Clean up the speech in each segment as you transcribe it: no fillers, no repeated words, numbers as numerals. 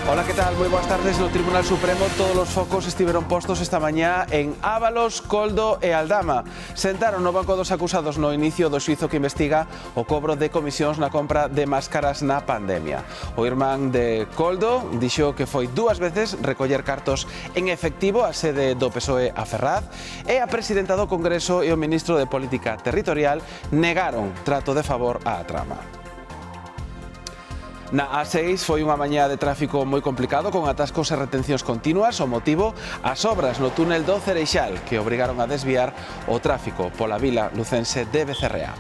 Ola, que tal? Moi boas tardes. No Tribunal Supremo todos os focos estiveron postos esta mañá en Ábalos, Coldo e Aldama. Sentaron no banco dos acusados no inicio do xuízo que investiga o cobro de comisións na compra de máscaras na pandemia. O irmán de Coldo dixo que foi 2 veces recoller cartos en efectivo á sede do PSOE a Ferraz, e a presidenta do Congreso e o ministro de Política Territorial negaron trato de favor á trama. Na A6 foi unha mañá de tráfico moi complicado, con atascos e retencións continuas. O motivo, as obras no túnel do Cereixal, que obrigaron a desviar o tráfico pola vila lucense de Becerrea.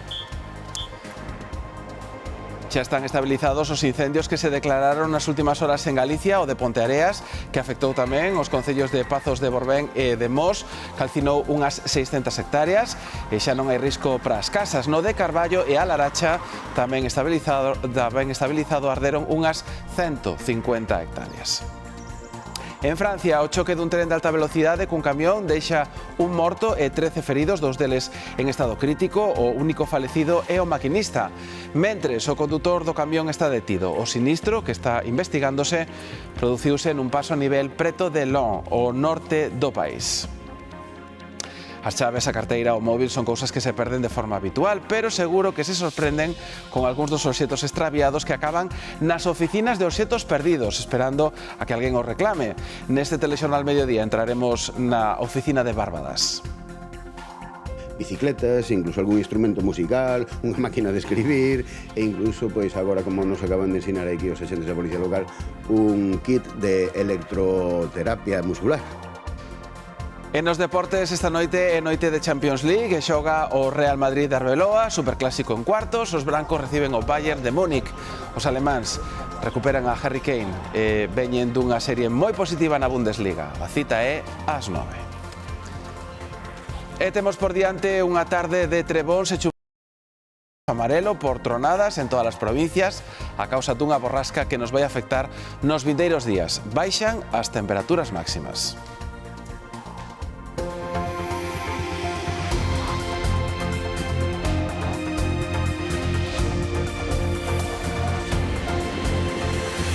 Xa están estabilizados os incendios que se declararon nas últimas horas en Galicia, o de Ponteareas, que afectou tamén os concellos de Pazos de Borbén e de Mos, calcinou unhas 600 hectáreas e xa non hai risco para as casas. No de Carballo e a Laracha, tamén estabilizado arderon unhas 150 hectáreas. En Francia, o choque dun tren de alta velocidade cun camión deixa un morto e 13 feridos, 2 deles en estado crítico. O único falecido é o maquinista. Mentres, o condutor do camión está detido. O sinistro, que está investigándose, produciuse nun paso a nivel preto de Lyon, o norte do país. As chaves, a carteira ou móvil son cousas que se perden de forma habitual, pero seguro que se sorprenden con algúns dos obxetos extraviados que acaban nas oficinas de obxetos perdidos, esperando a que alguén os reclame. Neste Telexornal Mediodía entraremos na oficina de Bárbadas. Bicicletas, incluso algún instrumento musical, unha máquina de escribir e incluso, pois agora, como nos acaban de ensinar aquí os axentes da Policía Local, un kit de electroterapia muscular. E nos deportes, esta noite é noite de Champions League e xoga o Real Madrid de Arbeloa, superclásico en cuartos. Os blancos reciben o Bayern de Múnich. Os alemáns recuperan a Harry Kane e veñen dunha serie moi positiva na Bundesliga. A cita é ás 9. E temos por diante unha tarde de trebóns e chuvas amarelo por tronadas en todas as provincias a causa dunha borrasca que nos vai afectar nos vindeiros días. Baixan as temperaturas máximas.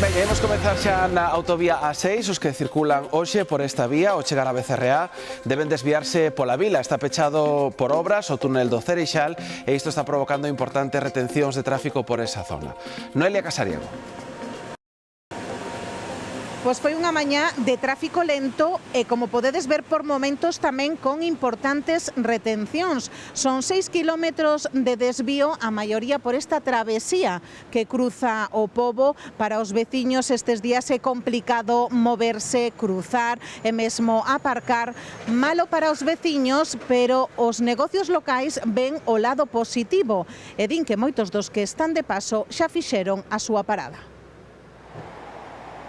Ben, imos comezar xa na autovía A6. Os que circulan hoxe por esta vía ao chegar a Becerrea deben desviarse pola vila. Está pechado por obras o túnel do Cereixal e isto está provocando importantes retencións de tráfico por esa zona. Noelia Casariego. Pois foi unha mañá de tráfico lento e, como podedes ver, por momentos tamén con importantes retencións. Son 6 kilómetros de desvío, a maioría por esta travesía que cruza o Pobo. Para os veciños estes días é complicado moverse, cruzar e mesmo aparcar. Malo para os veciños, pero os negocios locais ven o lado positivo e din que moitos dos que están de paso xa fixeron a súa parada.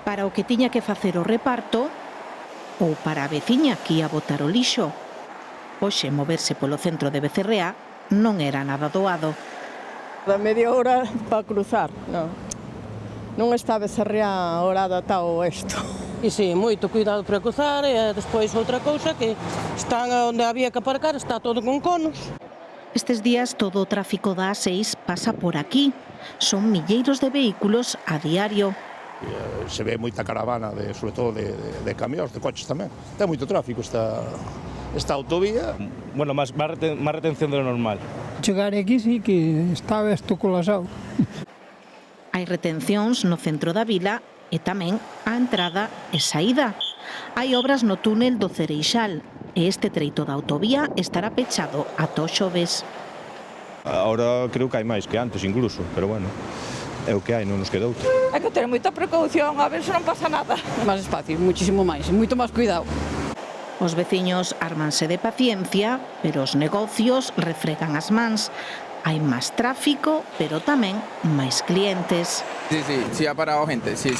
Para o que tiña que facer o reparto ou para a veciña que ia botar o lixo. Hoxe moverse polo centro de Becerrea non era nada doado. Da media hora para cruzar, non está Becerrea horada tal isto. E si, moito cuidado para cruzar e despois outra cousa que están onde había que aparcar, está todo con conos. Estes días todo o tráfico da A6 pasa por aquí. Son milleiros de vehículos a diario. Se ve moita caravana, sobre todo de camións, de coches tamén. Ten moito tráfico esta autovía. Bueno, máis retención do normal. Chegar aquí sí que estaba isto colapsado. Hai retencións no centro da vila e tamén a entrada e saída. Hai obras no túnel do Cereixal e este treito da autovía estará pechado ata o xoves. Ahora creo que hai máis que antes incluso, pero bueno, é o que hai, non nos queda outra. Hai que ter moita precaución, a ver se non pasa nada. Máis espacio, muchísimo máis, moito máis cuidado. Os veciños ármanse de paciencia, pero os negocios refregan as mans. Hai máis tráfico, pero tamén máis clientes. Sí ha parado gente, sí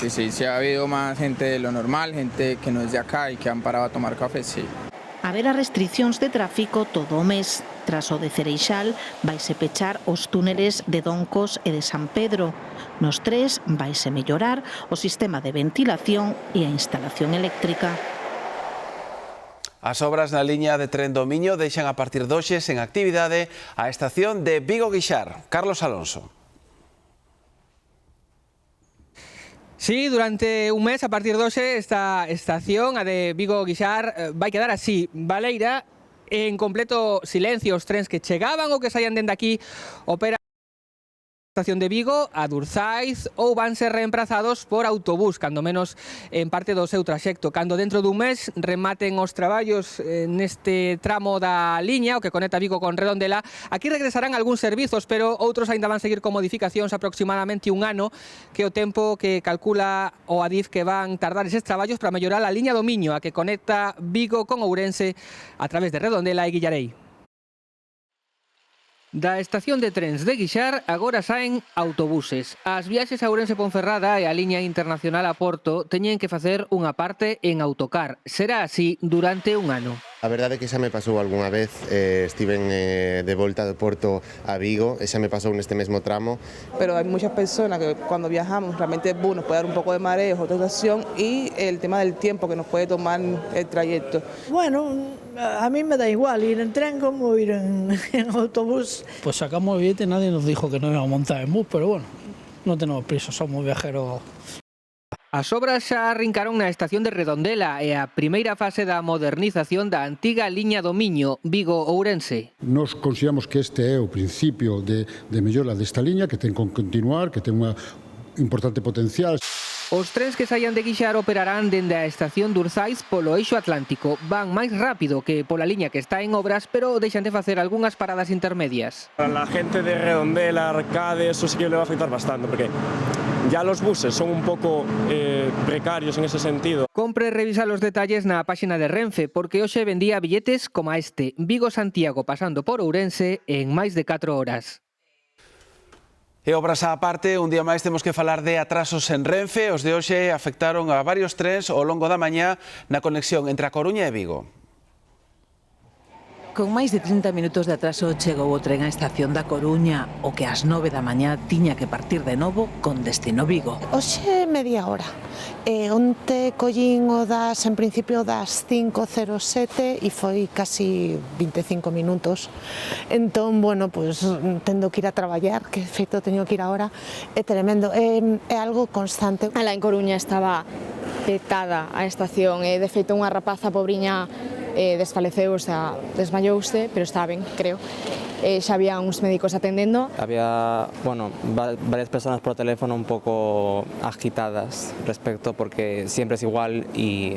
ha habido más gente de lo normal, gente que no es de acá y que han parado a tomar café, sí. Haberá restriccións de tráfico todo o mes. Tras o de Cereixal, vaise pechar os túneles de Doncos e de San Pedro. Nos tres, vaise mellorar o sistema de ventilación e a instalación eléctrica. As obras na liña de tren do Miño deixan a partir de hoxe sen actividade a estación de Vigo Guixar. Carlos Alonso. Sí, durante un mes, a partir de hoxe, esta estación, a de Vigo-Guixar, vai quedar así, baleira, en completo silencio. Os trens que chegaban ou que saían dende aquí operan a estación de Vigo a Durzais ou van ser reemplazados por autobús, cando menos en parte do seu traxecto. Cando dentro dun mes rematen os traballos neste tramo da liña, o que conecta Vigo con Redondela, aquí regresarán algúns servizos, pero outros aínda van seguir con modificacións aproximadamente un ano, que é o tempo que calcula o Adif que van tardar eses traballos para mellorar a liña do Miño, a que conecta Vigo con Ourense a través de Redondela e Guillarei. Da estación de trens de Guixar agora saen autobuses. As viaxes a Ourense Ponferrada e a liña internacional a Porto teñen que facer unha parte en autocar. Será así durante un ano. A verdade é que xa me pasou algunha vez, estiven de volta do Porto a Vigo, e xa me pasou neste mesmo tramo. Pero hay muchas personas que cuando viajamos realmente nos puede dar un poco de mareo o rotación y el tema del tiempo que nos puede tomar el trayecto. Bueno, a mí me da igual ir en tren como ir en autobús. Pues sacamos el billete, nadie nos dijo que no íbamos a montar en bus, pero bueno, no tenemos prisa, somos viajeros. As obras xa arrincaron na estación de Redondela e a primeira fase da modernización da antiga liña do Miño, Vigo-Ourense. Nos consideramos que este é o principio de mellora desta liña, que ten que continuar, que ten unha importante potencial. Os trens que saian de Guixar operarán dende a estación Durzais polo eixo atlántico. Van máis rápido que pola liña que está en obras, pero deixan de facer algunhas paradas intermedias. A la gente de Redondela, Arcade, eso sí que le va a afectar bastante, porque ya los buses son un poco precarios en ese sentido. Compre revisar os detalles na páxina de Renfe, porque hoxe vendía billetes como este, Vigo-Santiago pasando por Ourense en máis de 4 horas. E obras á parte, un día máis temos que falar de atrasos en Renfe. Os de hoxe afectaron a varios trens ao longo da mañá na conexión entre a Coruña e Vigo. Con máis de 30 minutos de atraso chegou o tren á estación da Coruña, o que ás 9 da mañá tiña que partir de novo con destino Vigo. Hoxe media hora. Onte collín o en principio das 5:07 e foi casi 25 minutos. Entón, bueno, pues tendo que ir a traballar, que de feito teño que ir agora, é tremendo, é algo constante. Alá en Coruña estaba petada a estación, e de feito unha rapaza pobriña desfaleceu, o sea, desmayouse, pero está ben, creo. Xa había uns médicos atendendo. Había, bueno, varias personas por teléfono un pouco agitadas respecto, porque siempre es igual y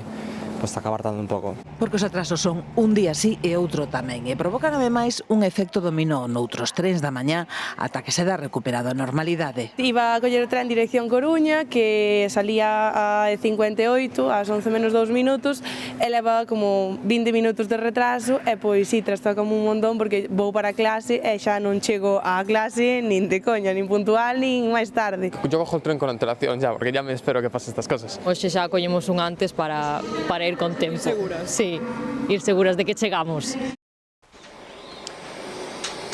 pues acaba tardando un pouco. Porque os atrasos son un día sí e outro tamén, e provocan ademais un efecto dominó noutros trens da mañá ata que se dá recuperado a normalidade. Iba a coller o tren dirección Coruña, que salía a 58, ás 11 menos 2 minutos, e leva como 20 minutos de retraso, e pois si, trastoca como un montón, porque vou para a clase e xa non chego á clase nin de coña, nin puntual, nin máis tarde. Yo cojo el tren con antelación ya, porque ya me espero que pasen estas cosas. Hoxe xa collemos un antes para ir con tempo. Ir seguras. Sí, ir seguras de que chegamos.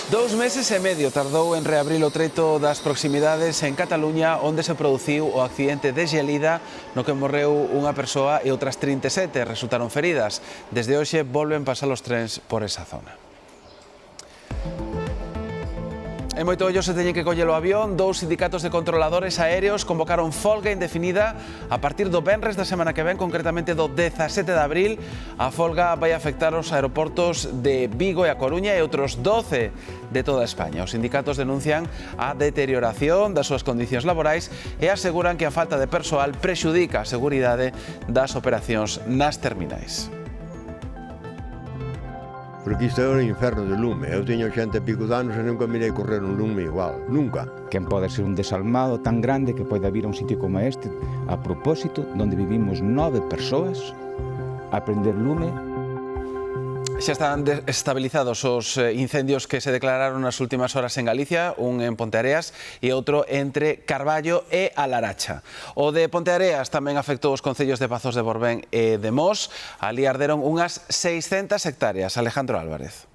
2 meses e medio tardou en reabrir o treito das proximidades en Cataluña, onde se produciu o accidente de Gelida, no que morreu unha persoa e outras 37 resultaron feridas. Desde hoxe volven pasar os trens por esa zona. En Moitoollo se teñen que coller o avión. 2 sindicatos de controladores aéreos convocaron folga indefinida a partir do venres da semana que ven, concretamente do 17 de abril. A folga vai afectar os aeroportos de Vigo e a Coruña e outros 12 de toda España. Os sindicatos denuncian a deterioración das súas condicións laborais e aseguran que a falta de persoal prexudica a seguridade das operacións nas terminais. Porque isto é o inferno de lume. Eu teño xente pico de anos e nunca mirei correr un lume igual. Nunca. Quen pode ser un desalmado tan grande que pode vir a un sitio como este, a propósito, onde vivimos 9 persoas, a prender lume. Xa están estabilizados os incendios que se declararon nas últimas horas en Galicia, un en Ponteareas e outro entre Carballo e A Laracha. O de Ponteareas tamén afectou os concellos de Pazos de Borbén e de Mos. Ali arderon unhas 600 hectáreas. Alejandro Álvarez.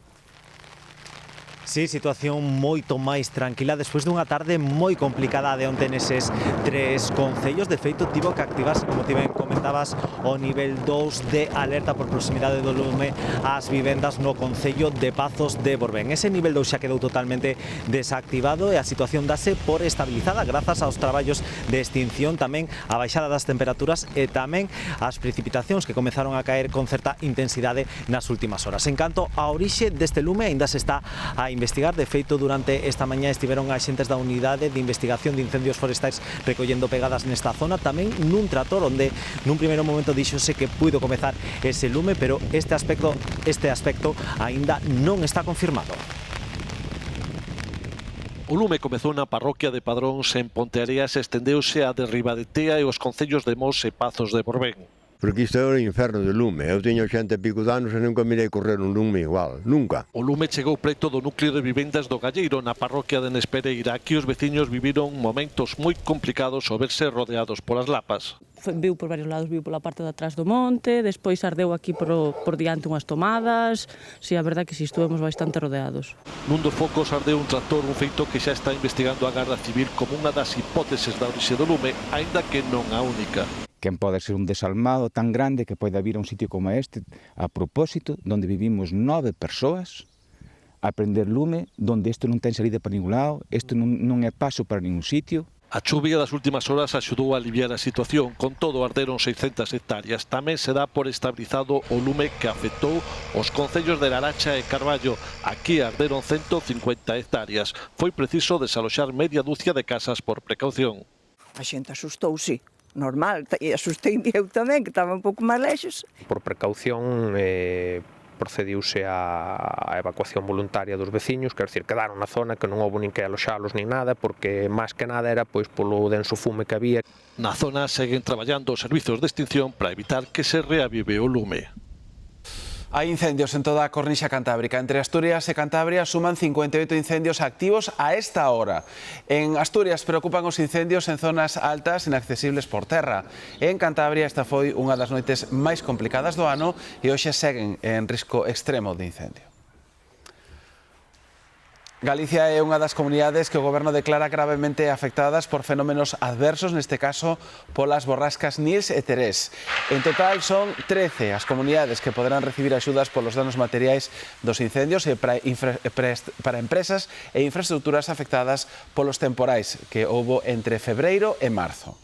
Sí, situación moito máis tranquila despois dunha tarde moi complicada de onte neses 3 concellos. De feito, tivo que activarse, como tiven comentado, comentabas, o nivel 2 de alerta por proximidade do lume ás vivendas no concello de Pazos de Borbén. Ese nivel 2 xa quedou totalmente desactivado e a situación dase por estabilizada grazas aos traballos de extinción, tamén a baixada das temperaturas e tamén as precipitacións que comezaron a caer con certa intensidade nas últimas horas. En canto a orixe deste lume, aínda se está a investigar. De feito, durante esta mañá estiveron axentes da Unidade de Investigación de Incendios Forestais recollendo pegadas nesta zona, tamén nun trator onde nun primeiro momento díxose que puido comezar ese lume, pero este aspecto aínda non está confirmado. O lume comezou na parroquia de Padróns en Ponteareas e estendeuse a de Ribadetea e os concellos de Mos e Pazos de Borbén. Porque isto é o inferno de lume. Eu teño 80 e pico de anos e nunca mirei correr un lume igual. Nunca. O lume chegou preto do núcleo de vivendas do Galleiro, na parroquia de Nespereira. Aquí os veciños viviron momentos moi complicados ao verse rodeados polas lapas. Viu por varios lados, viu pola parte de atrás do monte, despois ardeu aquí por diante unhas tomadas. Si, a verdade que si, estuvemos bastante rodeados. Nun dos focos ardeu un tractor, un feito que xa está investigando a Garda Civil como unha das hipóteses da orixe do lume, aínda que non a única. Quen pode ser un desalmado tan grande que poida vir a un sitio como este a propósito, donde vivimos 9 persoas, a prender lume, donde isto non ten salida para ningún lado, isto non é paso para ningún sitio. A chuvia das últimas horas axudou a aliviar a situación, con todo arderon 600 hectáreas. Tamén se dá por estabilizado o lume que afectou os concellos de Laracha e Carballo. Aquí arderon 150 hectáreas. Foi preciso desaloxar media dúcia de casas por precaución. A xente asustouse, normal, e asustei eu tamén, que estaba un pouco máis lexos. Por precaución procediuse a evacuación voluntaria dos veciños, quer decir, quedaron na zona, que non houve nin que aloxalos nin nada, porque máis que nada era pois polo denso fume que había. Na zona seguen traballando os servizos de extinción para evitar que se reavive o lume. Hay incendios en toda a cornixa cantábrica. Entre Asturias e Cantabria suman 58 incendios activos a esta hora. En Asturias preocupan os incendios en zonas altas inaccesibles por terra. En Cantabria esta foi unha das noites máis complicadas do ano e hoxe seguen en risco extremo de incendio. Galicia é unha das comunidades que o goberno declara gravemente afectadas por fenómenos adversos, neste caso polas borrascas Nils e Terés. En total son 13 as comunidades que poderán recibir axudas polos danos materiais dos incendios e para empresas e infraestructuras afectadas polos temporais que houbo entre febreiro e marzo.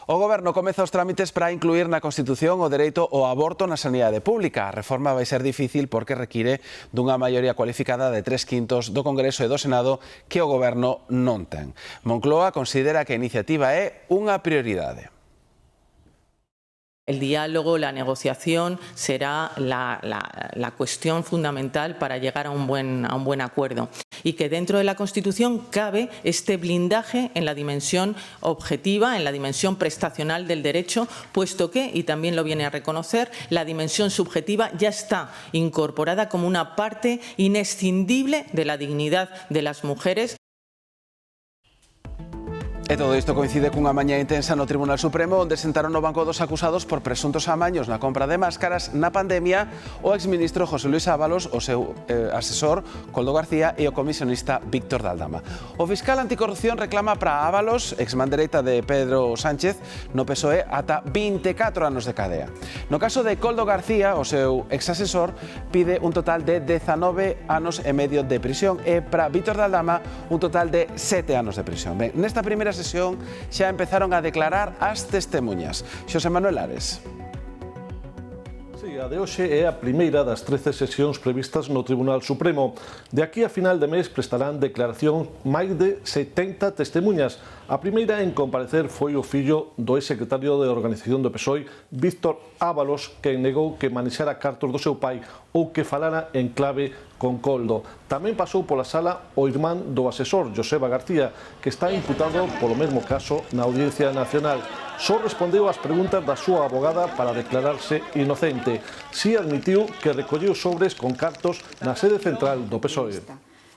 O Goberno comeza os trámites para incluir na Constitución o dereito ao aborto na sanidade pública. A reforma vai ser difícil porque require dunha maioría cualificada de 3/5 do Congreso e do Senado que o Goberno non ten. Moncloa considera que a iniciativa é unha prioridade. El diálogo, la negociación será la cuestión fundamental para llegar a un buen acuerdo y que dentro de la Constitución cabe este blindaje en la dimensión objetiva, en la dimensión prestacional del derecho, puesto que, y también lo viene a reconocer, la dimensión subjetiva ya está incorporada como una parte inescindible de la dignidad de las mujeres. E todo isto coincide cunha mañá intensa no Tribunal Supremo onde sentaron no banco dos acusados por presuntos amaños na compra de máscaras na pandemia o exministro José Luis Ábalos, o seu asesor Koldo García e o comisionista Víctor de Aldama. O fiscal anticorrupción reclama para Ábalos, exmandereita de Pedro Sánchez, no PSOE ata 24 anos de cadea. No caso de Koldo García, o seu exasesor, pide un total de 19 anos e medio de prisión e para Víctor de Aldama un total de 7 anos de prisión. Ben, nesta primeira sesión xa empezaron a declarar as testemunhas. Xosé Manuel Ares. Sí, a de hoxe é a primeira das 13 sesións previstas no Tribunal Supremo. De aquí a final de mes prestarán declaración máis de 70 testemunhas. A primeira en comparecer foi o fillo do exsecretario de Organización do PSOE, Víctor Ábalos, que negou que manexara cartos do seu pai ou que falara en clave con Koldo. Tamén pasou pola sala o irmán do asesor, Joseba García, que está imputado polo mesmo caso na Audiencia Nacional. Só respondeu ás preguntas da súa abogada para declararse inocente. Si admitiu que recolleu sobres con cartos na sede central do PSOE.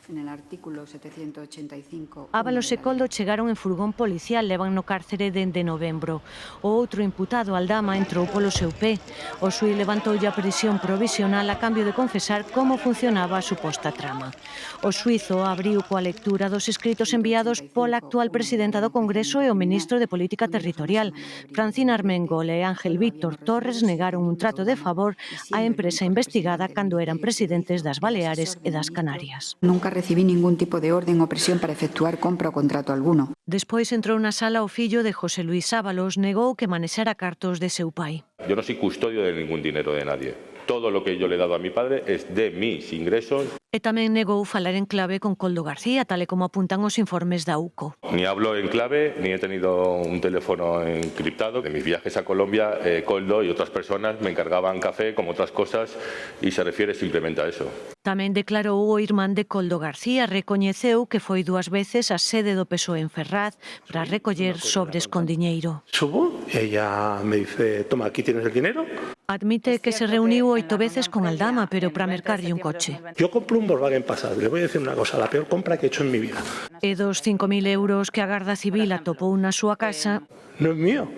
En el artículo 785... Ábalos e Coldo chegaron en furgón policial, levan no cárcere dende novembro. O outro imputado, Aldama, entrou polo seu pé. O xuíz levantoulle a prisión provisional a cambio de confesar como funcionaba a suposta trama. O xuízo abriu coa lectura dos escritos enviados pola actual presidenta do Congreso e o ministro de Política Territorial. Francina Armengol e Ángel Víctor Torres negaron un trato de favor á empresa investigada cando eran presidentes das Baleares e das Canarias. Nunca recibí ningún tipo de orden o presión para efectuar compra o contrato alguno. Despois entrou na sala o fillo de José Luis Ábalos, negou que manexara cartos de seu pai. Yo no soy custodio de ningún dinero de nadie. Todo lo que yo le he dado a mi padre es de mis ingresos. E tamén negou falar en clave con Coldo García, tal e como apuntan os informes da UCO. Ni hablo en clave, ni he tenido un teléfono encriptado. En mis viajes a Colombia, Coldo y otras personas me encargaban café, como otras cosas, y se refiere simplemente a eso. Tamén declarou o irmán de Coldo García, recoñeceu que foi 2 veces a sede do PSOE en Ferraz para recoller sobres con diñeiro. Subo y ella me dice, toma, aquí tienes el dinero. Admite que se reuniu 8 veces con Aldama, pero para mercarlle un coche. Yo compro un Volkswagen Passat, le voy a decir una cosa, la peor compra que he hecho en mi vida. E dos 5.000 euros que a Garda Civil atopou na súa casa... No es mío,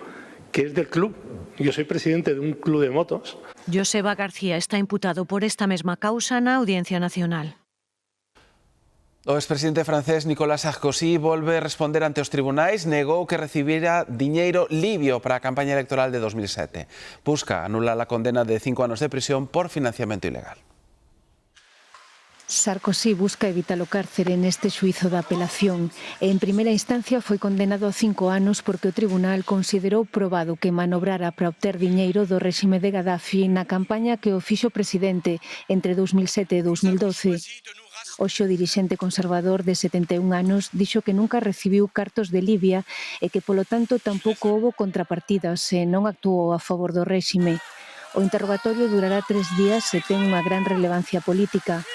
que es del club. Yo soy presidente de un club de motos. Joseba García está imputado por esta mesma causa na Audiencia Nacional. O expresidente francés Nicolas Sarkozy volve responder ante os tribunais, negou que recibira diñeiro libio para a campaña electoral de 2007. Busca anular a condena de 5 anos de prisión por financiamento ilegal. Sarkozy busca evitar o cárcere neste xuízo da apelación e en primeira instancia foi condenado a 5 anos porque o tribunal considerou probado que manobrara para obter diñeiro do réxime de Gaddafi na campaña que o fixo presidente entre 2007 e 2012. Hoxe o dirixente conservador de 71 anos dixo que nunca recibiu cartos de Libia e que polo tanto tampouco houbo contrapartidas e non actuou a favor do réxime. O interrogatorio durará 3 días e ten unha gran relevancia política.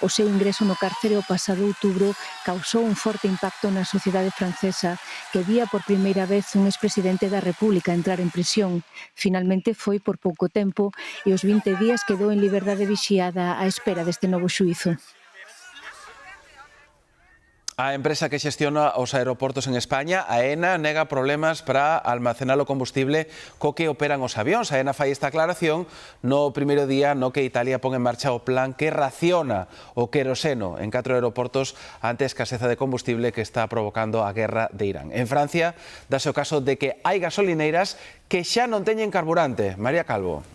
O seu ingreso no cárcere o pasado outubro causou un forte impacto na sociedade francesa, que vía por primeira vez un expresidente da República entrar en prisión. Finalmente foi por pouco tempo e os 20 días quedou en liberdade vixiada á espera deste novo xuízo. A empresa que xestiona os aeroportos en España, AENA, nega problemas para almacenar o combustible co que operan os avións. AENA fai esta aclaración no primeiro día no que Italia pon en marcha o plan que raciona o queroseno en 4 aeroportos ante a escaseza de combustible que está provocando a guerra de Irán. En Francia, dáse o caso de que hai gasolineiras que xa non teñen carburante. María Calvo.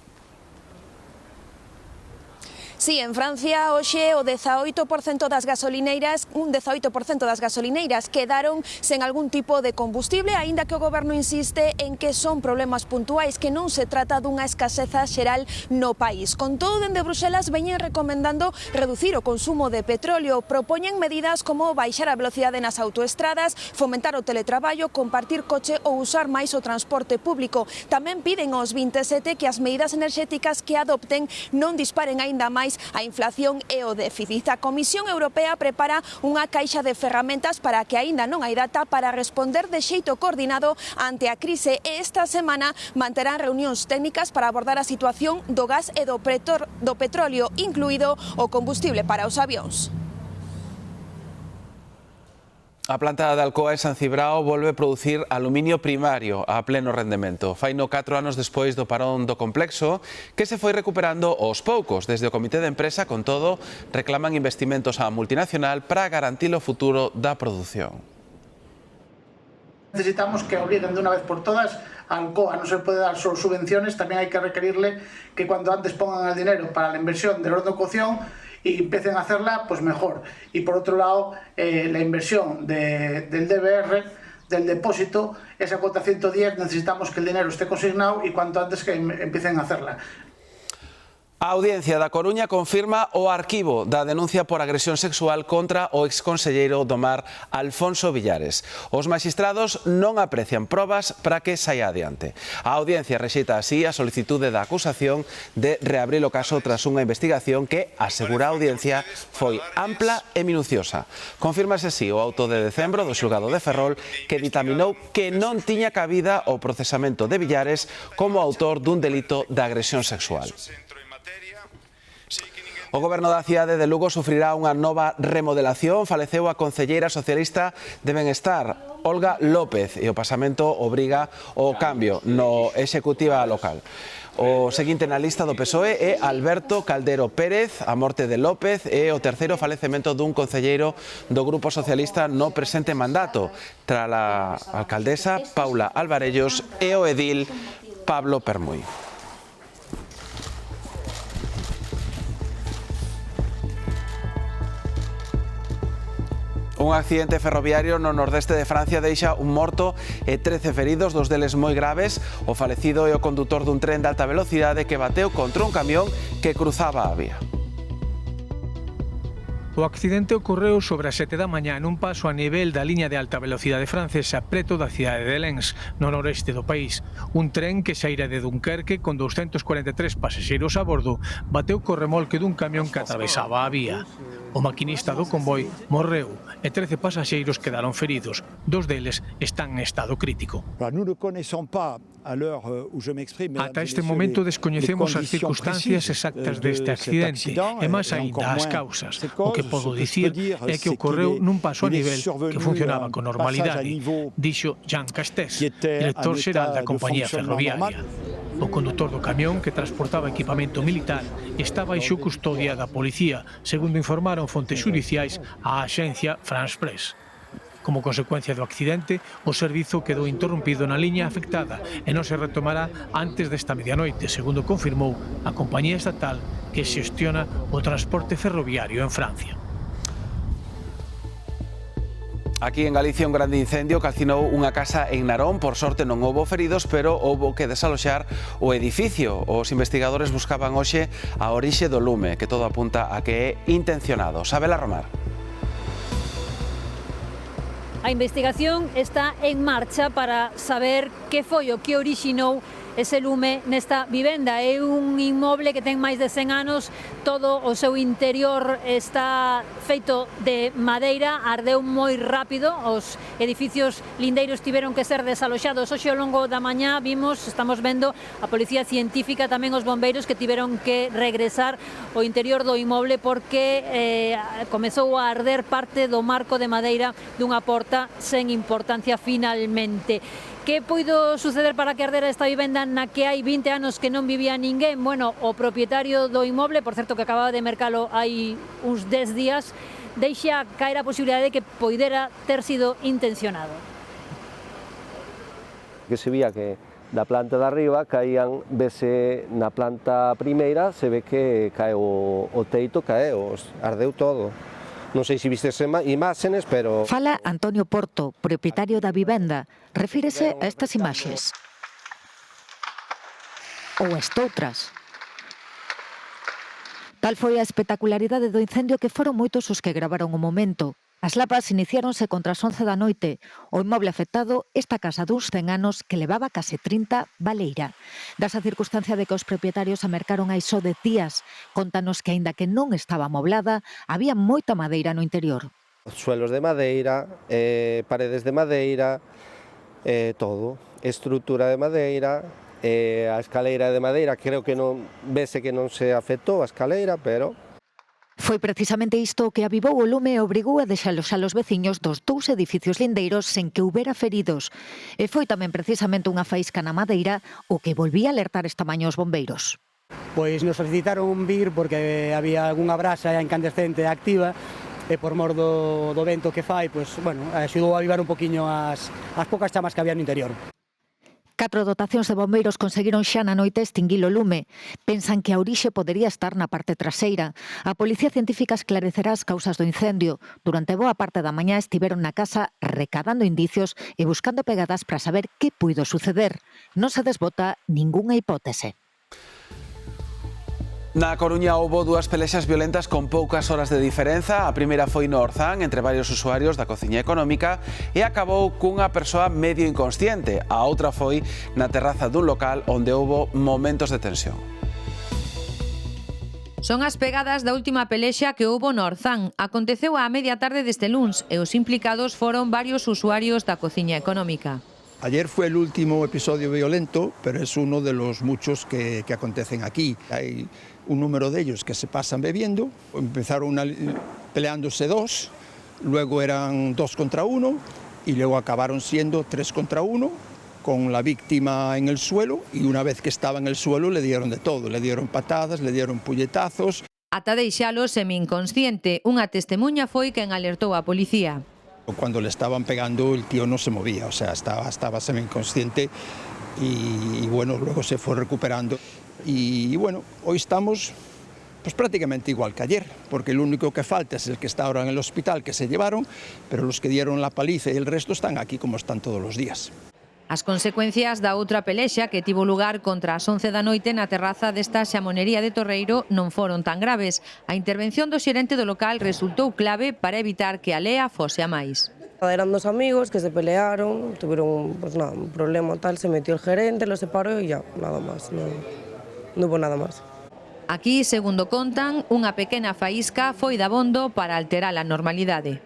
Sí, en Francia hoxe o 18% das gasolineiras, un 18% das gasolineiras quedaron sen algún tipo de combustible, aínda que o goberno insiste en que son problemas puntuais, que non se trata dunha escaseza xeral no país. Con todo, dende Bruxelas veñen recomendando reducir o consumo de petróleo, propoñen medidas como baixar a velocidade nas autoestradas, fomentar o teletraballo, compartir coche ou usar máis o transporte público. Tamén piden aos 27 que as medidas enerxéticas que adopten non disparen aínda máis a inflación e o déficit. A Comisión Europea prepara unha caixa de ferramentas para que aínda non hai data para responder de xeito coordinado ante a crise e esta semana manterán reunións técnicas para abordar a situación do gas e do petróleo, incluído o combustible para os avións. A planta de Alcoa e San Cibrao volve producir aluminio primario a pleno rendemento. Faino 4 anos despois do parón do complexo, que se foi recuperando aos poucos. Desde o Comité de Empresa, con todo, reclaman investimentos á multinacional para garantir o futuro da produción. Necesitamos que obliguen de unha vez por todas a Alcoa. Non se pode dar solo subvenciones, tamén hai que requerirle que cuando antes pongan el dinero para la inversión del horno de cocción y empiecen a hacerla, pues mejor. Y por otro lado, la inversión del DBR, del depósito, esa cuota 110, necesitamos que el dinero esté consignado y cuanto antes que empiecen a hacerla. A Audiencia da Coruña confirma o arquivo da denuncia por agresión sexual contra o exconselleiro do Mar Alfonso Villares. Os magistrados non aprecian probas para que saia adiante. A Audiencia rexeita así a solicitude da acusación de reabrir o caso tras unha investigación que, asegura a Audiencia, foi ampla e minuciosa. Confírmase así o auto de decembro do xulgado de Ferrol que ditaminou que non tiña cabida o procesamento de Villares como autor dun delito de agresión sexual. O Goberno da cidade de Lugo sufrirá unha nova remodelación. Faleceu a concelleira socialista de Benestar, Olga López, e o pasamento obriga o cambio no executiva local. O seguinte na lista do PSOE é Alberto Caldero Pérez. A morte de López é o terceiro falecemento dun concelleiro do Grupo Socialista no presente mandato, tras a alcaldesa Paula Alvarellos e o edil Pablo Permuy. Un accidente ferroviario no nordeste de Francia deixa un morto e 13 feridos, dos deles moi graves. O falecido é o condutor dun tren de alta velocidade que bateu contra un camión que cruzaba a vía. O accidente ocorreu sobre as 7 da mañá nun paso a nivel da liña de alta velocidade francesa preto da cidade de Lens, no noreste do país. Un tren que saíra de Dunkerque con 243 pasaxeiros a bordo bateu co remolque dun camión que atravesaba a vía. O maquinista do convoi morreu e 13 pasaxeiros quedaron feridos. Dos deles están en estado crítico. Ata este momento descoñecemos as circunstancias exactas deste accidente e máis aínda as causas. O que podo dicir é que ocorreu nun paso a nivel que funcionaba con normalidade, dixo Jean Castex, director xeral da compañía ferroviaria. O condutor do camión, que transportaba equipamento militar, estaba baixo custodia da policía, segundo informaron fontes xudiciais á axencia France Press. Como consecuencia do accidente, o servizo quedou interrompido na liña afectada e non se retomará antes desta medianoite, segundo confirmou a compañía estatal que xestiona o transporte ferroviario en Francia. Aquí en Galicia un grande incendio calcinou unha casa en Narón. Por sorte non houbo feridos, pero houbo que desaloxar o edificio. Os investigadores buscaban hoxe a orixe do lume, que todo apunta a que é intencionado. Sabela Romar. A investigación está en marcha para saber que foi o que orixinou ese lume nesta vivenda. É un inmoble que ten máis de 100 anos, todo o seu interior está feito de madeira, ardeu moi rápido, os edificios lindeiros tiveron que ser desaloxados. Hoxe ao longo da mañá estamos vendo a Policía Científica, tamén os bombeiros que tiveron que regresar ao interior do inmoble porque comezou a arder parte do marco de madeira dunha porta sen importancia finalmente. Que puido suceder para que ardera esta vivenda na que hai 20 anos que non vivía ninguén? Bueno, o propietario do inmoble, por certo que acababa de mercalo hai uns 10 días, deixa caer a posibilidade de que poidera ter sido intencionado. Que se vía que da planta de arriba caían, vese na planta primeira, se ve que cae o teito, ardeu todo. Non sei se vistes imaxes, pero... Fala Antonio Porto, propietario da vivenda. Refírese a estas imaxes. Ou estoutras. Tal foi a espectacularidade do incendio que foron moitos os que gravaron o momento. As lapas iniciáronse contra as 11 da noite. O inmoble afectado, esta casa duns 100 anos que levaba case 30 baleira. Das a circunstancia de que os propietarios a mercaron hai só 10 días, contanos que aínda que non estaba amoblada, había moita madeira no interior. Suelos de madeira, paredes de madeira, todo. Estrutura de madeira, a escaleira de madeira, creo que non vese que non se afectou a escaleira, pero... Foi precisamente isto o que avivou o lume e obrigou a desaloxar os veciños dos dous edificios lindeiros sen que houbera feridos. E foi tamén precisamente unha faísca na madeira o que volvía a alertar esta mañá os bombeiros. Pois nos solicitaron vir porque había algunha brasa incandescente activa e por mor do vento que fai, pois, bueno, axudou a avivar un poquinho as poucas chamas que había no interior. 4 dotacións de bombeiros conseguiron xa na noite extinguir o lume. Pensan que a orixe podería estar na parte traseira. A Policía Científica esclarecerá as causas do incendio. Durante boa parte da mañá estiveron na casa recadando indicios e buscando pegadas para saber que puido suceder. Non se desbota ningunha hipótese. Na Coruña houbo dúas pelexas violentas con poucas horas de diferenza. A primeira foi no Orzán, entre varios usuarios da cociña económica, e acabou cunha persoa medio inconsciente. A outra foi na terraza dun local onde houbo momentos de tensión. Son as pegadas da última pelexa que houbo no Orzán. Aconteceu á media tarde deste luns e os implicados foron varios usuarios da cociña económica. Ayer fue el último episodio violento, pero es uno de los muchos que acontecen aquí. Hay un número de ellos que se pasan bebiendo, empezaron peleándose 2, luego eran 2 contra 1 y luego acabaron siendo 3 contra 1 con la víctima en el suelo, y una vez que estaba en el suelo le dieron de todo, le dieron patadas, le dieron puñetazos. Ata deixalo semi-inconsciente, unha testemuña foi quen alertou a policía. Cuando le estaban pegando el tío no se movía, o sea, estaba semi-inconsciente y bueno, luego se fue recuperando. Y bueno, hoy estamos pues prácticamente igual que ayer, porque el único que falta es el que está ahora en el hospital, que se llevaron, pero los que dieron la paliza y el resto están aquí como están todos los días. As consecuencias da outra pelexa que tivo lugar contra as 11 da noite na terraza desta xamonería de Torreiro non foron tan graves. A intervención do xerente do local resultou clave para evitar que a lea fose a máis. Eran 2 amigos que se pelearon, tuvieron un problema tal, se metió el gerente, lo separó y ya, nada más, no hubo nada más. Aquí, segundo contan, unha pequena faísca foi dabondo para alterar a normalidade.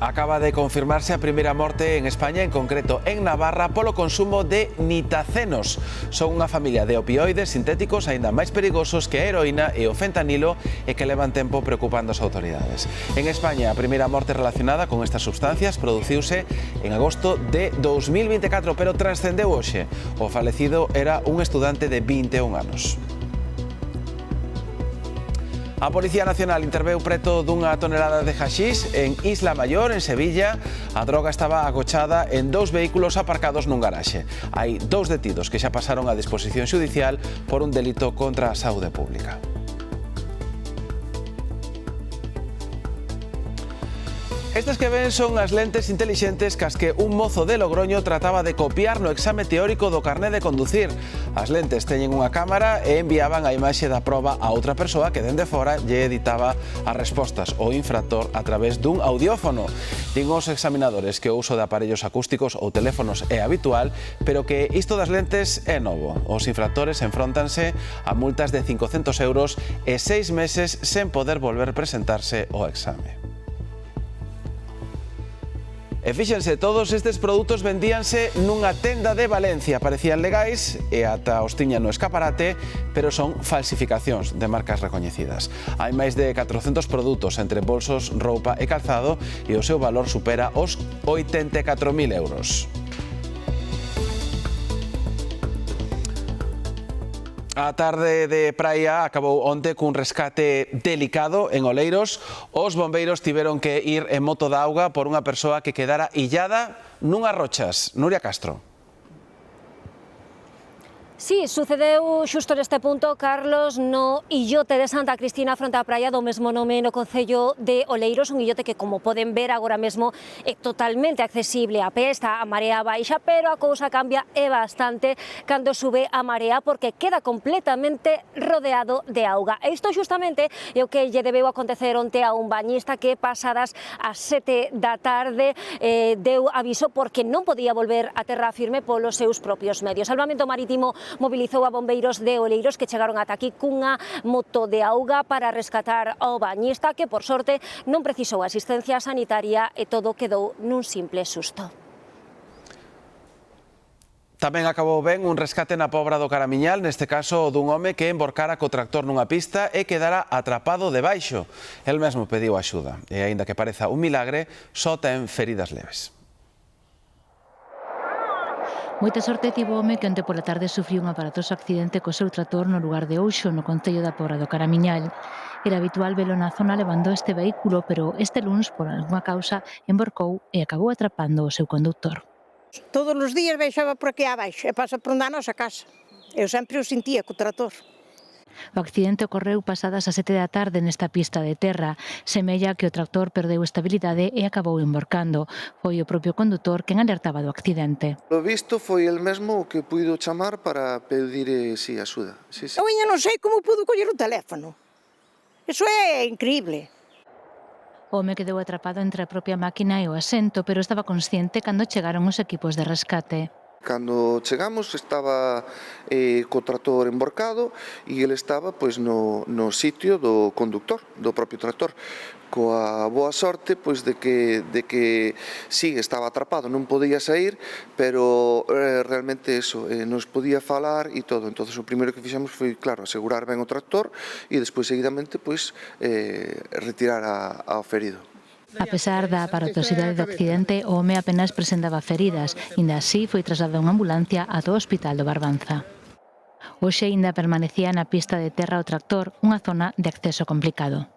Acaba de confirmarse a primeira morte en España, en concreto en Navarra, polo consumo de nitacenos. Son unha familia de opioides sintéticos aínda máis perigosos que a heroína e o fentanilo e que levan tempo preocupando as autoridades. En España, a primeira morte relacionada con estas sustancias produciuse en agosto de 2024, pero trascendeu hoxe. O falecido era un estudante de 21 anos. A Policía Nacional interveu preto dunha tonelada de haxís en Isla Maior, en Sevilla. A droga estaba agochada en 2 vehículos aparcados nun garaxe. Hai 2 detidos que xa pasaron a disposición xudicial por un delito contra a saúde pública. Estas que ven son as lentes intelixentes cas que un mozo de Logroño trataba de copiar no exame teórico do carné de conducir. As lentes teñen unha cámara e enviaban a imaxe da proba a outra persoa que dende fora lle editaba as respostas ao infractor a través dun audiófono. Din os examinadores que o uso de aparellos acústicos ou teléfonos é habitual, pero que isto das lentes é novo. Os infractores enfróntanse a multas de 500 euros e 6 meses sen poder volver presentarse ao exame. E fíxense, todos estes produtos vendíanse nunha tenda de Valencia. Parecían legais e ata os tiñan no escaparate, pero son falsificacións de marcas recoñecidas. Hai máis de 400 produtos entre bolsos, roupa e calzado e o seu valor supera os 84.000 euros. A tarde de praia acabou onte cun rescate delicado en Oleiros. Os bombeiros tiveron que ir en moto de auga por unha persoa que quedara illada nunhas rochas. Nuria Castro. Sí, sucedeu xusto neste punto, Carlos, no illote de Santa Cristina fronte á praia do mesmo nome no concello de Oleiros, un illote que, como poden ver agora mesmo, é totalmente accesible a pé, está a marea baixa, pero a cousa cambia é bastante cando sube a marea porque queda completamente rodeado de auga. E isto xustamente é o que lle debeu acontecer onte a un bañista que pasadas as 7 da tarde deu aviso porque non podía volver a terra firme polos seus propios medios. Salvamento Marítimo mobilizou a bombeiros de Oleiros que chegaron ata aquí cunha moto de auga para rescatar ao bañista que, por sorte, non precisou asistencia sanitaria e todo quedou nun simple susto. Tamén acabou ben un rescate na Pobra do Caramiñal, neste caso dun home que emborcara co tractor nunha pista e quedara atrapado debaixo. El mesmo pediu axuda e, aínda que pareza un milagre, só ten feridas leves. Moita sorte tivo o home que onte pola tarde sufriu un aparatoso accidente co seu tractor no lugar de Ouxo, no concello da Pobra do Caramiñal. Era habitual velo na zona levando este vehículo, pero este luns, por algunha causa, emborcou e acabou atrapando o seu conductor. Todos os días baixaba por aquí abaixo e pasa por onde a nosa casa. Eu sempre o sentía co trator. O accidente ocorreu pasadas as 7 da tarde nesta pista de terra. Semella que o tractor perdeu estabilidade e acabou emborcando. Foi o propio condutor quen alertaba do accidente. O visto foi el mesmo que puido chamar para pedir axuda. Eu ainda non sei como pudo coller o teléfono. Iso é increíble. O home quedou atrapado entre a propia máquina e o asento, pero estaba consciente cando chegaron os equipos de rescate. Cando chegamos estaba co tractor emborcado e ele estaba pois no sitio do conductor, do propio tractor, coa boa sorte pois de que sí, estaba atrapado, non podía sair, pero realmente eso, nos podía falar e todo. Entonces o primeiro que fixemos foi, claro, asegurar ben o tractor e despois seguidamente pois retirar ao ferido. A pesar da aparatosidade do accidente, o home apenas presentaba feridas, inda así foi trasladado en ambulancia ata o hospital do Barbanza. Hoxe ainda permanecía na pista de terra o tractor, unha zona de acceso complicado.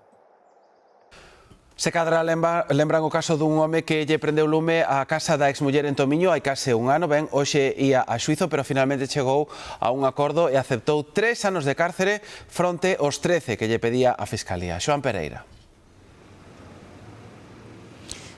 Se cadra lembran o caso dun home que lle prendeu lume á casa da exmuller en Tomiño hai case un ano. Ben, hoxe ia a xuizo, pero finalmente chegou a un acordo e aceptou 3 anos de cárcere fronte aos 13 que lle pedía a Fiscalía. Xoán Pereira.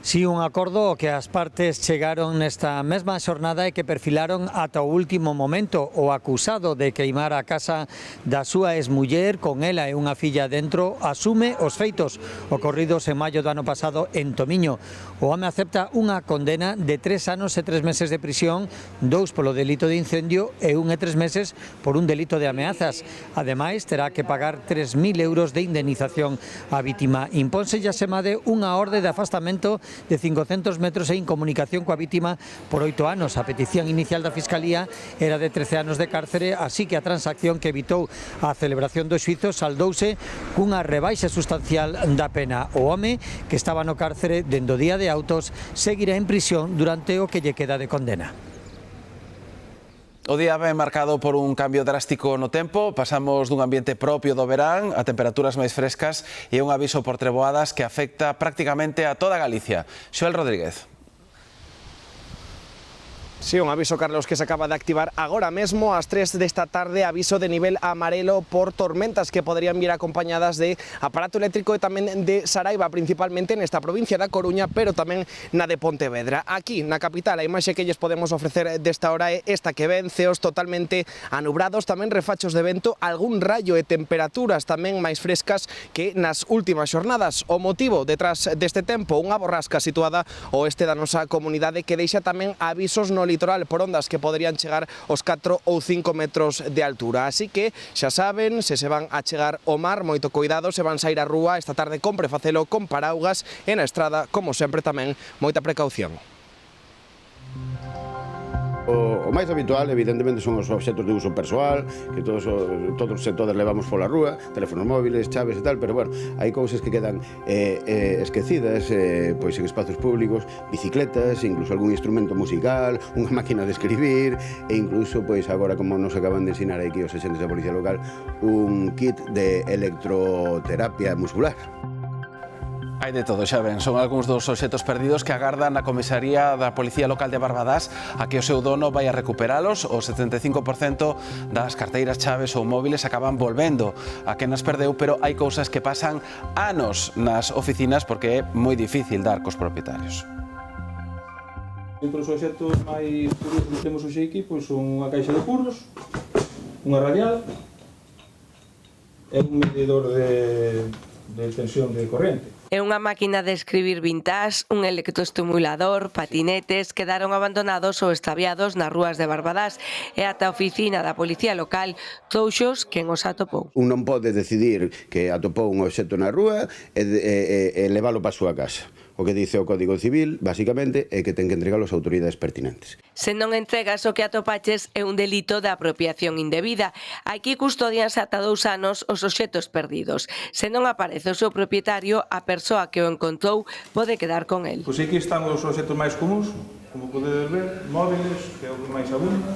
Si un acordo que as partes chegaron nesta mesma xornada e que perfilaron ata o último momento. O acusado de queimar a casa da súa exmuller con ela e unha filla dentro asume os feitos ocorridos en maio do ano pasado en Tomiño. O home acepta unha condena de 3 anos e 3 meses de prisión, 2 polo delito de incendio e 1 e 3 meses por un delito de ameazas. Ademais, terá que pagar 3.000 euros de indemnización á vítima. Imponse xa semade unha orde de afastamento de 500 metros e incomunicación coa vítima por 8 anos. A petición inicial da Fiscalía era de 13 anos de cárcere, así que a transacción que evitou a celebración do xuizo saldouse cunha rebaixa sustancial da pena. O home, que estaba no cárcere dende o día de autos, seguirá en prisión durante o que lle queda de condena. O día ben marcado por un cambio drástico no tempo. Pasamos dun ambiente propio do verán a temperaturas máis frescas e un aviso por treboadas que afecta prácticamente a toda Galicia. Xoel Rodríguez. Sí, un aviso, Carlos, que se acaba de activar agora mesmo ás 3 desta tarde, aviso de nivel amarelo por tormentas que poderían vir acompañadas de aparato eléctrico e tamén de Saraiva, principalmente nesta provincia da Coruña, pero tamén na de Pontevedra. Aquí, na capital, a imaxe que lles podemos ofrecer desta hora é esta que ven, ceos totalmente anubrados, tamén refachos de vento, algún rayo e temperaturas tamén máis frescas que nas últimas xornadas. O motivo detrás deste tempo, unha borrasca situada ao oeste da nosa comunidade que deixa tamén avisos no litoral por ondas que poderían chegar aos 4 ou 5 metros de altura. Así que xa saben, se van a chegar ao mar, moito cuidado, se van sair á rúa esta tarde, compre facelo con paraugas e na estrada, como sempre tamén, moita precaución. O máis habitual, evidentemente, son os obxectos de uso persoal, que todos e todas levamos pola rúa, teléfonos móviles, chaves e tal, pero bueno, hai cousas que quedan esquecidas, pois en espazos públicos, bicicletas, incluso algún instrumento musical, unha máquina de escribir, e incluso, pois agora, como nos acaban de ensinar aquí os agentes da Policía Local, un kit de electroterapia muscular. Hai de todo, xa ven, son algúns dos obxectos perdidos que agardan na comisaría da Policía Local de Barbadás a que o seu dono vai a recuperalos. O 75% das carteiras, chaves ou móviles acaban volvendo a quen nas perdeu, pero hai cousas que pasan anos nas oficinas porque é moi difícil dar cos propietarios. Entre os obxectos máis curiosos que temos hoxe aquí, pois son unha caixa de curros, unha radial e un medidor de tensión de corrente. É unha máquina de escribir vintage, un electroestimulador, patinetes, quedaron abandonados ou extraviados nas rúas de Barbadás e ata a oficina da Policía Local trouxos quen os atopou. Un non pode decidir que atopou un obxecto na rúa e leválo para a súa casa. O que dice o Código Civil, basicamente, é que ten que entregar as autoridades pertinentes. Se non entregas o que atopaches é un delito de apropiación indebida. Aquí custodianse ata 2 anos os obxectos perdidos. Se non aparece o seu propietario, a persoa que o encontrou pode quedar con el. Pois aquí están os obxectos máis comuns, como podedes ver, móviles, que é o que máis abunda,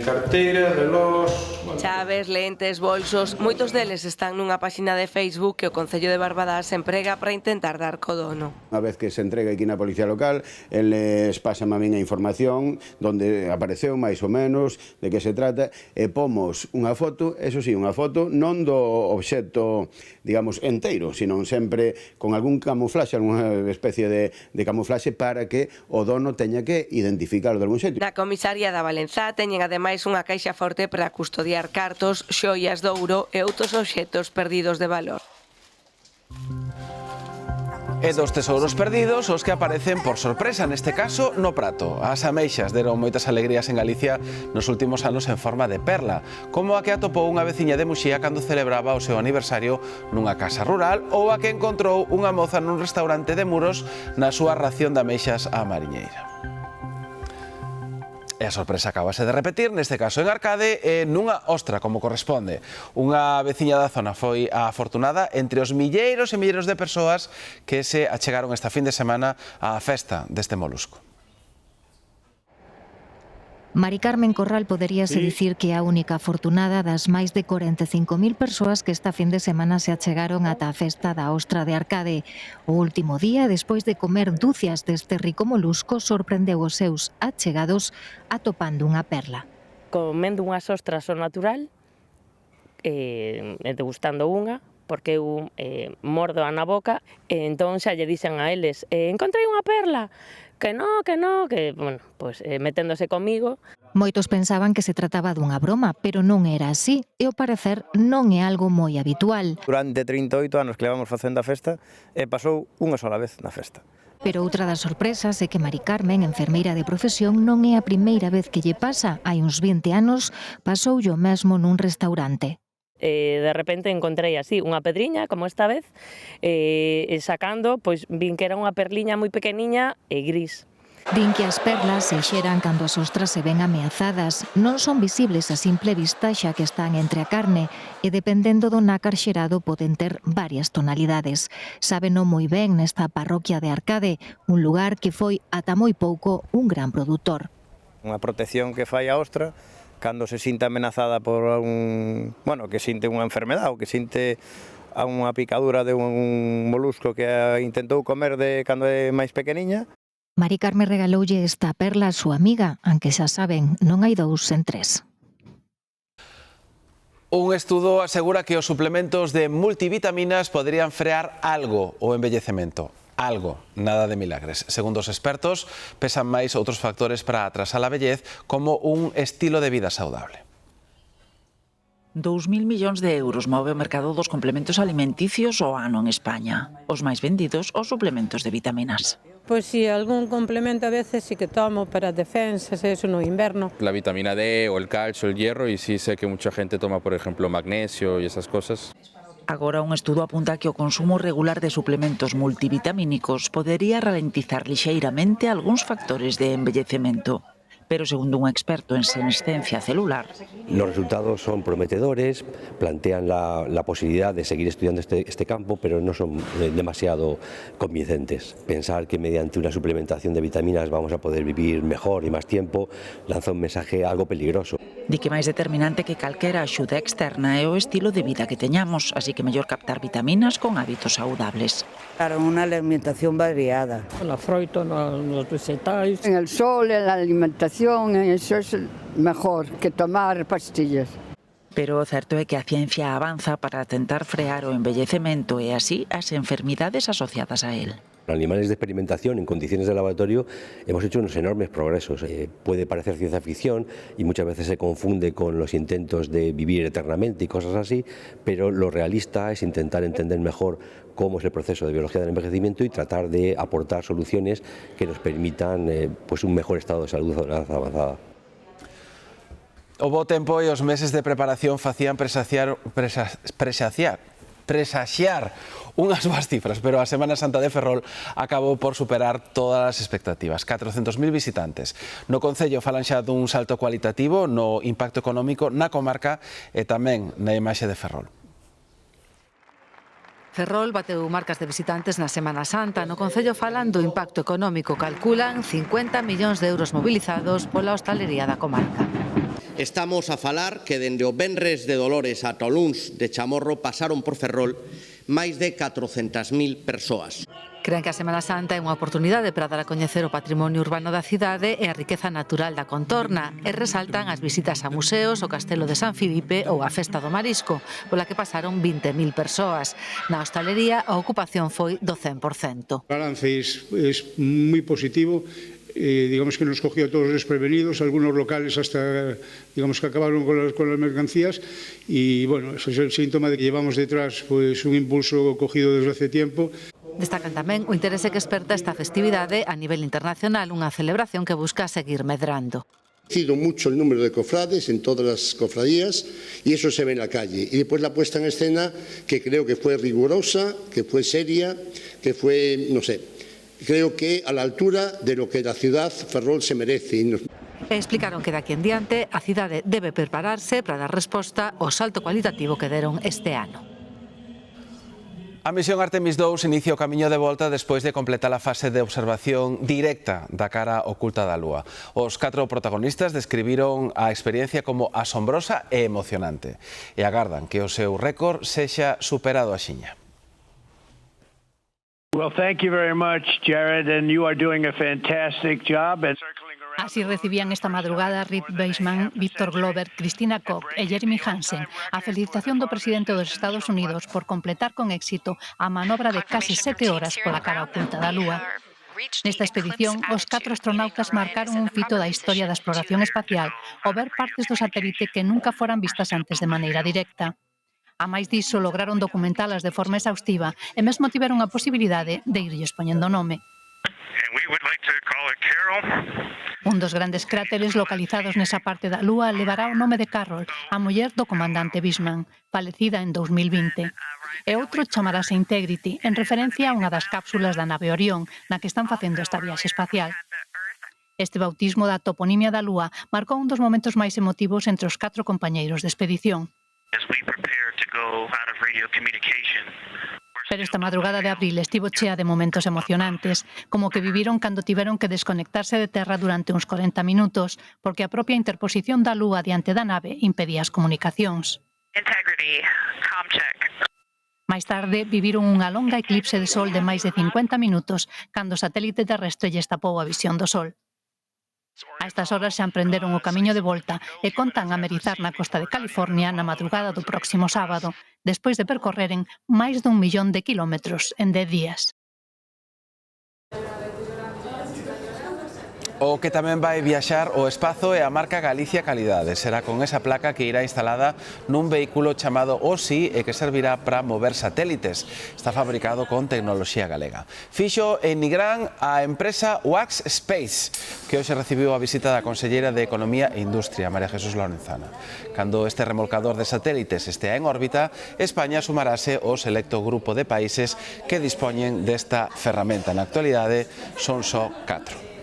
carteira, relós... Chaves, lentes, bolsos... Moitos deles están nunha páxina de Facebook que o Concello de Barbadás emprega para intentar dar co dono. Unha vez que se entrega aquí na Policía Local, eles pasan a min a información donde apareceu máis ou menos de que se trata e pomos unha foto, eso sí, unha foto non do obxecto, digamos, enteiro, sino sempre con algún camuflaxe, algunha especie de camuflaxe para que o dono teña que identificarlo de algún xeito. Na comisaría da Valenzá teñen ademais unha caixa forte para custodiar cartos, xoias de ouro e outros obxectos perdidos de valor. E dos tesouros perdidos, os que aparecen por sorpresa, neste caso no prato. As ameixas deron moitas alegrías en Galicia nos últimos anos en forma de perla, como a que atopou unha veciña de Muxía cando celebraba o seu aniversario nunha casa rural, ou a que encontrou unha moza nun restaurante de Muros na súa ración de ameixas á mariñeira. E a sorpresa acabase de repetir, neste caso en Arcade, nunha ostra, como corresponde. Unha veciña da zona foi a afortunada entre os milleiros e milleiros de persoas que se achegaron esta fin de semana á festa deste molusco. Mari Carmen Corral poderíase dicir que é a única afortunada das máis de 45.000 persoas que esta fin de semana se achegaron ata a festa da ostra de Arcade. O último día, despois de comer dúcias deste rico molusco, sorprendeu os seus achegados atopando unha perla. Comendo unhas ostras ao natural, degustando unha, porque eu mordo na boca, e entón xa lle dixen a eles, encontrei unha perla, que no, que, bueno, pues meténdose comigo. Moitos pensaban que se trataba dunha broma, pero non era así, e ao parecer non é algo moi habitual. Durante 38 anos que levamos facendo a festa, pasou unha sola vez na festa. Pero outra das sorpresas é que Mari Carmen, enfermeira de profesión, non é a primeira vez que lle pasa. Hai uns 20 anos pasoulle o mesmo nun restaurante. De repente encontrei así unha pedriña, como esta vez, sacando, pois vin que era unha perliña moi pequeniña e gris. Din que as perlas se xeran cando as ostras se ven ameazadas. Non son visibles a simple vista xa que están entre a carne e dependendo do nácar xerado poden ter varias tonalidades. Sábeno moi ben nesta parroquia de Arcade, un lugar que foi ata moi pouco un gran produtor. Unha protección que fai a ostra cando se sinta amenazada por que sinte unha enfermedade ou que sinte a unha picadura de un molusco que intentou comer cando é máis pequeniña. Mari Carmen regaloulle esta perla a súa amiga, aunque xa saben, non hai dous sen tres. Un estudo asegura que os suplementos de multivitaminas poderían frear algo o envellecemento. Algo, nada de milagres. Segundo os expertos, pesan máis outros factores para atrasar a vellez, como un estilo de vida saudable. 2.000 millóns de euros move o mercado dos complementos alimenticios ao ano en España. Os máis vendidos, os suplementos de vitaminas. Pois si, algún complemento a veces sí que tomo para defensas, eso no inverno. La vitamina D o el calcio, el hierro, y sí sé que mucha gente toma, por ejemplo, magnesio y esas cosas. Agora un estudo apunta que o consumo regular de suplementos multivitamínicos podería ralentizar lixeiramente algúns factores de envellecemento. Pero segundo un experto en senescencia celular, los resultados son prometedores, plantean la posibilidad de seguir estudiando este campo, pero no son demasiado convincentes. Pensar que mediante una suplementación de vitaminas vamos a poder vivir mejor y más tiempo lanza un mensaje algo peligroso. Di que máis determinante que calquera axuda externa é o estilo de vida que teñamos, así que mellor captar vitaminas con hábitos saudables. Para unha alimentación variada. La froita, nos vegetais. En el sol, en la alimentación, eso es mejor que tomar pastillas. Pero o certo é que a ciencia avanza para tentar frear o envellecemento e así as enfermidades asociadas a él. En animales de experimentación, en condiciones de laboratorio, hemos hecho unos enormes progresos. Puede parecer ciencia ficción y muchas veces se confunde con los intentos de vivir eternamente y cosas así, pero lo realista es intentar entender mejor cómo es el proceso de biología del envejecimiento y tratar de aportar soluciones que nos permitan un mejor estado de salud avanzada. O bo tempo e os meses de preparación facían presaxiar unhas boas cifras, pero a Semana Santa de Ferrol acabou por superar todas as expectativas. 400.000 visitantes. No Concello falan xa dun salto cualitativo no impacto económico na comarca e tamén na imaxe de Ferrol. Ferrol bateu marcas de visitantes na Semana Santa. No Concello falan do impacto económico. Calculan 50 millóns de euros mobilizados pola hostalería da comarca. Estamos a falar que dende o Venres de Dolores ata o Luns de Chamorro pasaron por Ferrol máis de 400.000 persoas. Creen que a Semana Santa é unha oportunidade para dar a coñecer o patrimonio urbano da cidade e a riqueza natural da contorna e resaltan as visitas a museos, o Castelo de San Filipe ou a Festa do Marisco, pola que pasaron 20.000 persoas. Na hostalería a ocupación foi do 100%. O balance é moi positivo. Digamos que nos cogió a todos desprevenidos, algunos locales hasta, digamos que acabaron con las mercancías y bueno, eso es el síntoma de que llevamos detrás pues un impulso cogido desde hace tiempo. Destacan tamén o interese que esperta esta festividade a nivel internacional, unha celebración que busca seguir medrando. Ha crecido mucho el número de cofrades en todas las cofradías y eso se ve en la calle. Y después la puesta en escena, que creo que fue rigurosa, que fue seria, que fue, no sé, creo que a la altura de lo que la ciudad Ferrol se merece. Explicaron que daqui en diante a cidade debe prepararse para dar resposta ao salto cualitativo que deron este ano. A misión Artemis II inicia o camiño de volta despois de completar a fase de observación directa da cara oculta da Lúa. Os 4 protagonistas describiron a experiencia como asombrosa e emocionante e agardan que o seu récord sexa superado axiña. Well, thank you very much, Jared, and you are doing a fantastic job. Así recibían esta madrugada Rick Weissman, Victor Glover, Christina Koch e Jeremy Hansen a felicitación do presidente dos Estados Unidos por completar con éxito a manobra de case 7 horas pola cara oculta da Lúa. Nesta expedición, os 4 astronautas marcaron un fito da historia da exploración espacial ao ver partes do satélite que nunca foran vistas antes de maneira directa. A máis diso, lograron documentalas de forma exhaustiva e mesmo tiveron a posibilidade de irlles poñendo nome. Un dos grandes cráteres localizados nesa parte da Lúa levará o nome de Carol, a muller do comandante Weissman, falecida en 2020. E outro chamarase Integrity, en referencia a unha das cápsulas da nave Orión, na que están facendo esta viaxe espacial. Este bautismo da toponimia da Lúa marcou un dos momentos máis emotivos entre os 4 compañeiros de expedición. Pero esta madrugada de abril estivo chea de momentos emocionantes, como que viviron cando tiveron que desconectarse de terra durante uns 40 minutos, porque a propia interposición da Lúa diante da nave impedía as comunicacións. Máis tarde, viviron unha longa eclipse de sol de máis de 50 minutos, cando o satélite terrestre lles tapou a visión do sol. A estas horas xa emprenderon o camiño de volta e contan amerizar na costa de California na madrugada do próximo sábado, despois de percorreren máis dun 1.000.000 de kilómetros en 10 días. O que tamén vai viaxar ao espazo é a marca Galicia Calidade. Será con esa placa que irá instalada nun vehículo chamado OSI e que servirá para mover satélites. Está fabricado con tecnoloxía galega. Fixo en Nigrán a empresa Wax Space, que hoxe recibiu a visita da conselleira de Economía e Industria, María Jesús Lorenzana. Cando este remolcador de satélites estea en órbita, España sumarase ao selecto grupo de países que dispoñen desta ferramenta. Na actualidade son só 4.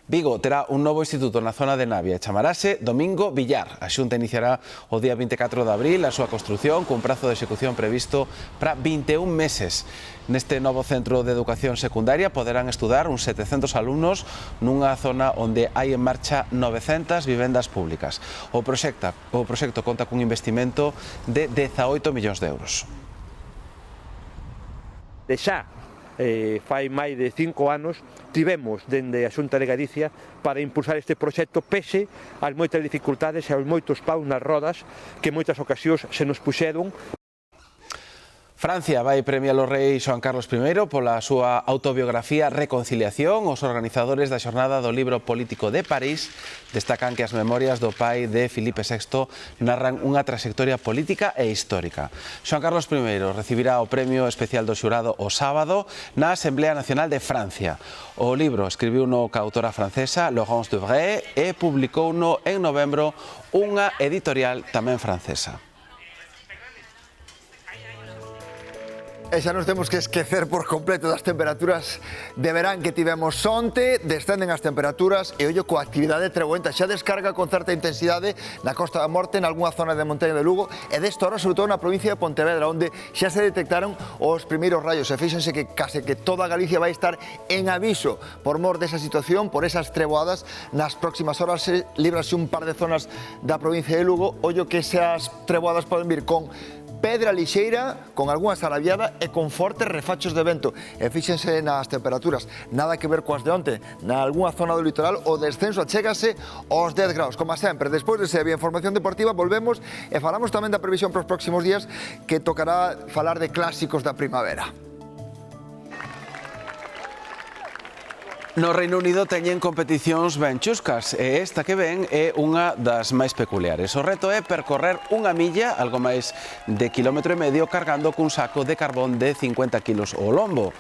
Vigo terá un novo instituto na zona de Navia e chamarase Domingo Villar. A Xunta iniciará o día 24 de abril a súa construción cun prazo de execución previsto para 21 meses. Neste novo centro de educación secundaria poderán estudar uns 700 alumnos nunha zona onde hai en marcha 900 vivendas públicas. O proxecto conta cun investimento de 18 millóns de euros. De xa fai máis de 5 anos tivemos dende a Xunta de Galicia para impulsar este proxecto pese ás moitas dificultades e aos moitos paus nas rodas que en moitas ocasións se nos puxeron. Francia vai premiar o rei Xoán Carlos I pola súa autobiografía Reconciliación. Os organizadores da xornada do libro político de París destacan que as memorias do pai de Filipe VI narran unha trayectoria política e histórica. Xoán Carlos I recibirá o premio especial do xurado o sábado na Asamblea Nacional de Francia. O libro escribiuno ca autora francesa Laurence Devray e publicouno en novembro unha editorial tamén francesa. E xa nos temos que esquecer por completo das temperaturas de verán que tivemos onte, descenden as temperaturas e ollo coa actividade treboenta, xa descarga con certa intensidade na Costa da Morte, en algunha zona de montaña de Lugo e desta hora sobre todo na provincia de Pontevedra, onde xa se detectaron os primeiros raios e fíxense que case que toda Galicia vai estar en aviso por mor desa situación, por esas treboadas. Nas próximas horas se librase un par de zonas da provincia de Lugo, ollo que esas treboadas poden vir con pedra lixeira, con algunha sarabiada e con fortes refachos de vento. E fíxense nas temperaturas, nada que ver coas de onte. Na algunha zona do litoral o descenso achégase aos 10 graus. Como sempre, despois de ser a información deportiva, volvemos e falamos tamén da previsión para os próximos días, que tocará falar de clásicos da primavera. No Reino Unido teñen competicións ben chuscas e esta que ven é unha das máis peculiares. O reto é percorrer unha milla, algo máis de quilómetro e medio, cargando cun saco de carbón de 50 kilos ao lombo.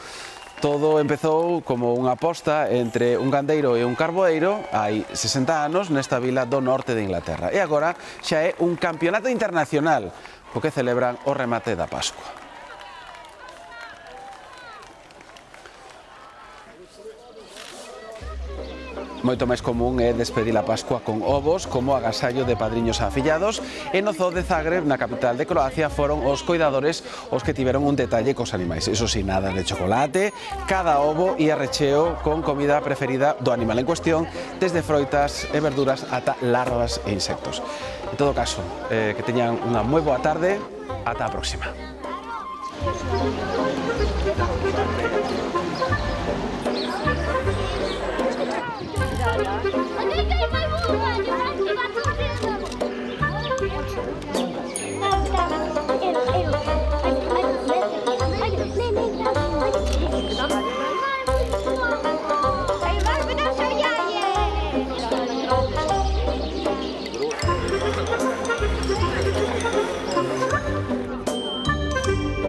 Todo empezou como unha aposta entre un gandeiro e un carboeiro hai 60 anos nesta vila do norte de Inglaterra. E agora xa é un campeonato internacional o que celebran o remate da Pascua. Moito máis común é despedir a Pascua con ovos como agasallo de padriños afillados e no zoo de Zagreb, na capital de Croacia, foron os coidadores os que tiveron un detalle cos animais. Eso sí, nada de chocolate, cada ovo ia recheo con comida preferida do animal en cuestión, desde froitas e verduras ata larvas e insectos. En todo caso, que teñan unha moi boa tarde, ata a próxima.